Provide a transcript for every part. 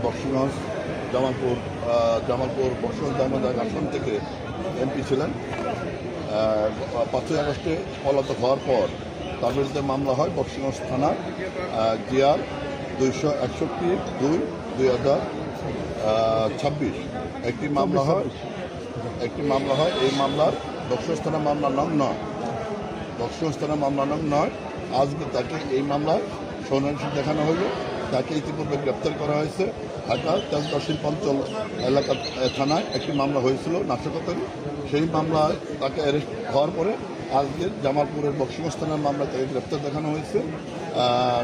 বক্সিগঞ্জ জামালপুর বক্সগঞ্জ দামোদর আসন থেকে এমপি ছিলেন। 5ই আগস্টে পলাতক হওয়ার পর তার বিরুদ্ধে মামলা হয় বক্সিগঞ্জ থানা জিআর 261-2-2026 একটি মামলা হয়। এই মামলার বক্সগঞ্জ থানা মামলা নং 9। আজকে তাকে এই মামলায় শুনানি দেখানো হলো। তাকে ইতিপূর্বে গ্রেপ্তার করা হয়েছে। ঢাকা তেজগাঁও শিল্পাঞ্চল এলাকা থানায় একটি মামলা হয়েছিল নাশকতারি। সেই মামলায় তাকে অ্যারেস্ট হওয়ার পরে আজকে জামালপুরের বক্সিগঞ্জ থানার মামলায় তাকে গ্রেপ্তার দেখানো হয়েছে,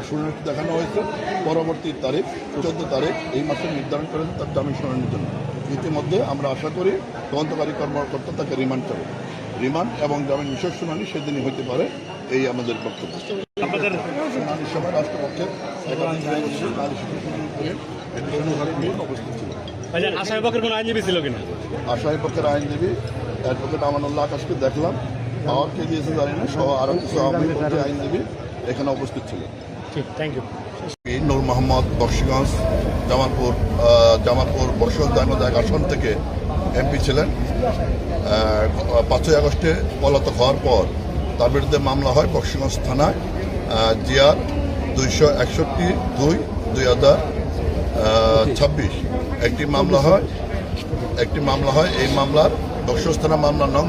শুনানি দেখানো হয়েছে। পরবর্তী তারিখ 14 তারিখ এই মাসে নির্ধারণ করেছে তার জামিন শুনানির জন্য। ইতিমধ্যে আমরা আশা করি তদন্তকারী কর্মকর্তা তাকে রিমান্ড করে। রিমান্ড এবং জামিন বিশেষ শুনানি সেদিনই হতে পারে, এই আমাদের বক্তব্য। শুনানির সময় রাষ্ট্রপক্ষের উপস্থিত ছিল। আসামি পক্ষের কোনো আইনজীবী ছিল কিনা? আসামি পক্ষের আইনজীবী অ্যাডভোকেট আমানুল্লাহ আকাশকে দেখলাম। পাওয়ার কে দিয়েছে জানি না, সহ আরও কিছু আইনজীবী এখানে উপস্থিত ছিল। Thank you. নূর মোহাম্মদ বক্সিগঞ্জ জামালপুর বক্সগঞ্জ দামোদর আসন থেকে এমপি ছিলেন। 5ই আগস্টে পলাতক হওয়ার পর তার বিরুদ্ধে মামলা হয় বক্সিগঞ্জ থানায় জিআর 261-2-2026 একটি মামলা হয়। এই মামলার বক্সগঞ্জ থানা মামলা নং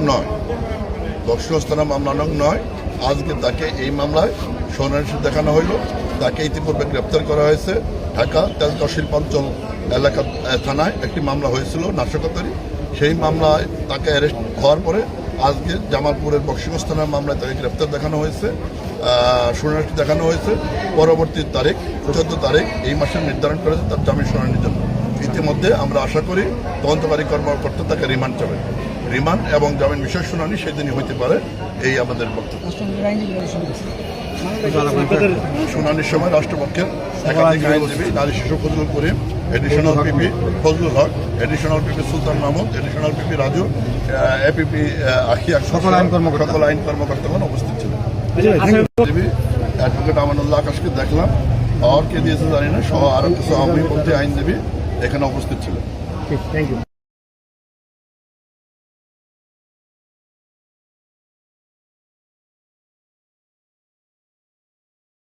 9। আজকে তাকে এই মামলায় শুনানি দেখানো হইল। তাকে ইতিপূর্বে গ্রেপ্তার করা হয়েছে। ঢাকা তেজগাঁও শিল্পাঞ্চল এলাকা থানায় একটি মামলা হয়েছিল নাশকতারি। সেই মামলায় তাকে অ্যারেস্ট হওয়ার পরে আজকে জামালপুরের বক্সিগঞ্জ থানার মামলায় তাকে গ্রেপ্তার দেখানো হয়েছে, শুনানি দেখানো হয়েছে। পরবর্তী তারিখ 14 তারিখ এই মাসে নির্ধারণ করেছে তার জামিন শুনানির জন্য। ইতিমধ্যে আমরা আশা করি তদন্তকারী কর্মকর্তা তাকে রিমান্ড করে। রিমান্ড এবং জামিন বিশেষ শুনানি সেদিনই হইতে পারে, এই আমাদের বক্তব্য। শুনানির সময় রাষ্ট্রপক্ষের একাধিক আইনজীবী নারী শিশু ফজলুল করিম, এডিশনাল পিপি ফজলুল হক, এডিশনাল পিপি সুলতান মাহমুদ, এডিশনাল পিপি রাজু, এপিপি আখিয়া, সকল আইন কর্মকর্তাগণ উপস্থিত ছিলেন। অ্যাডভোকেট আমানুল্লাহ আকাশকে দেখলাম। পাওয়ার কে দিয়েছে জানি না, সহ আরও কিছু আওয়ামী আইনজীবী এখানে উপস্থিত ছিলেন। Thank you.